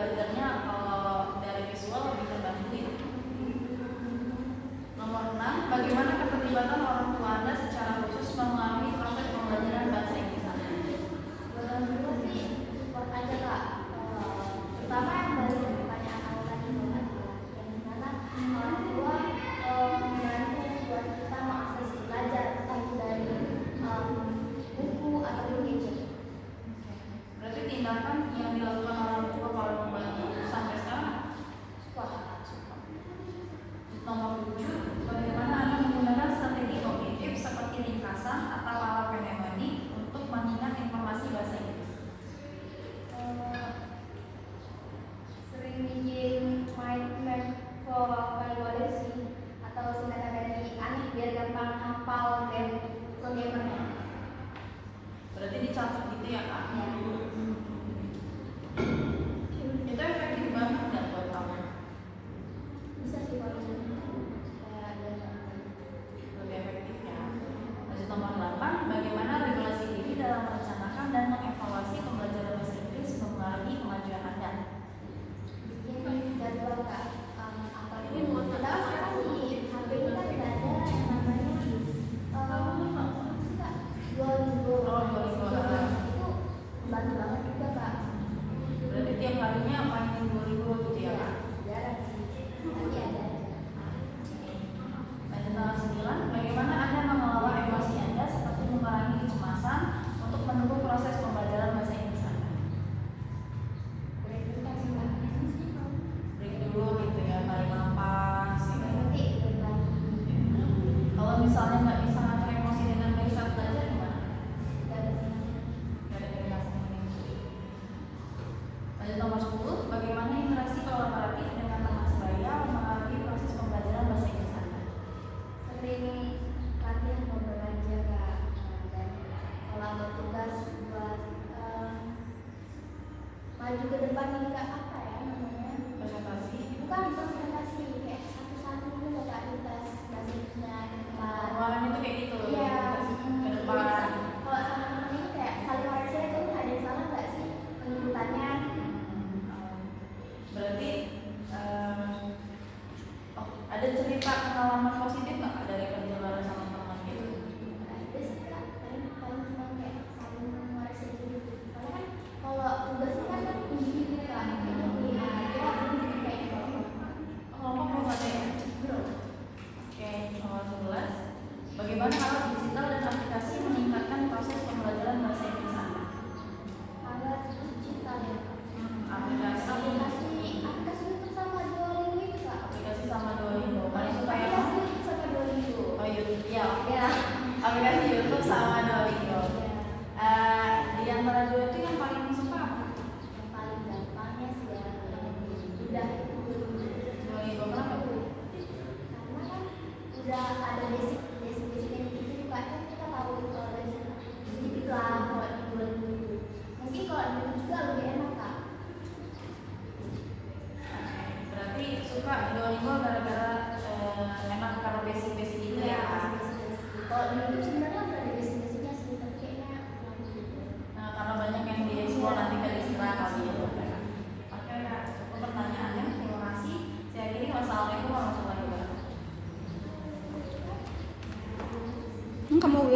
belajarnya kalau dari visual lebih terbantu ya. Nomor 6, bagaimana keterlibatan orang tua Anda secara khusus mengalami proses pembelajaran bahasa Inggris Anda? Buat orang tua sih support aja kak. Pertama yang balik ke pertanyaan awal tadi yang dimana orang tua membantu buat kita mengakses belajar entah itu dari buku ataupun gadget. Berarti tindakan yang dilakukan orang tua kalau membantu sampai sekarang Support. Nomor 7, bagaimana Anda menggunakan strategi kognitif seperti ringkasan atau power mnemonic untuk mengingat informasi bahasa Inggris? Sering bikin mind map for evaluasi atau singkatan dari aneh biar gampang hafal programmernya. Berarti dicatat gitu ya kak? Itu efektif banget nggak buat kamu? Bisa sih kalau Lebih efektif ya. Lanjut nomor 8, bagaimana regulasi diri dalam merencanakan dan mengevaluasi pembelajaran bahasa Inggris mengurangi kemajuan Anda? bikin jadwal kak. Apalagi mau padahal sekarang di HP ini kan udah ada yang namanya apa sih kak? Duolingo. Itu membantu banget juga kak. Berarti tiap harinya main 2000 gitu ya kak? Jarang sih, tapi ada aja. Lanjut nomor 9, bagaimana Anda mengelola emosi Anda seperti mengurangi kecemasan untuk menunggu proses pembelajaran bahasa Inggris Anda? Break Break dulu gitu ya, tarik nafas ya. nanti break lagi. Kalau misalnya nggak bisa ngatur emosi dengan baik saat belajar gimana? Gak ada sih. Nggak ada komunikasi. Lanjut nomor 10, bagaimana interaksi kolaboratif dengan teman sebaya mempengaruhi proses pembelajaran bahasa Inggris Anda? Sering latihan ngobrol aja kak. Dan kalau ada tugas buat maju ke depan ini kak, apa ya namanya? Presentasi. Bukan presentasi, kayak satu-satu itu ada tes bahasa Inggrisnya ke depan. Kemarin itu kayak gitu. Iya. Ke depan. Kalau sama temen ini kayak saling koreksi aja, ini ada yang salah nggak sih penyebutannya? Berarti ada cerita pengalaman positif nggak Kak, dari kerja bareng sama teman gitu? Ada sih kak, paling cuma kayak saling koreksi gitu. Karena kan kalau tugasnya kan individu kan, kayaknya beli aja, kayak Kelompok belum ada ya? belum. Oke, nomor 11, bagaimana alat digital dan aplikasi meningkatkan proses pembelajaran bahasa Inggris Anda? Alat digital ya. Aplikasi Aplikasi itu sama Duolingo itu kak. aplikasi sama Duolingo. Paling suka yang Aplikasi itu sama Duolingo. oh YouTube ya. Ya. Aplikasi YouTube sama Duolingo. Di antara dua itu yang paling suka apa? Yang paling gampangnya sih ya, udah Duolingo kenapa? karena kan udah ada basic-basicnya gitu juga kan kita tahu sedikit lah kalau di Duolingo itu. Mungkin kalau di YouTube juga lebih enak kak. Berarti suka Duolingo gara-gara enak karena basic-basic gitu ya. Kalau di YouTube sebenarnya udah ada basic-basicnya sih, tapi kayaknya kurang gitu. Nah, karena banyak yang dieksplor nanti ke Isra kali ya. Oke Kak, cukup pertanyaannya. Terima kasih. Saya akhiri. Wassalamualaikum warahmatullahi wabarakatuh. Kamu ulang.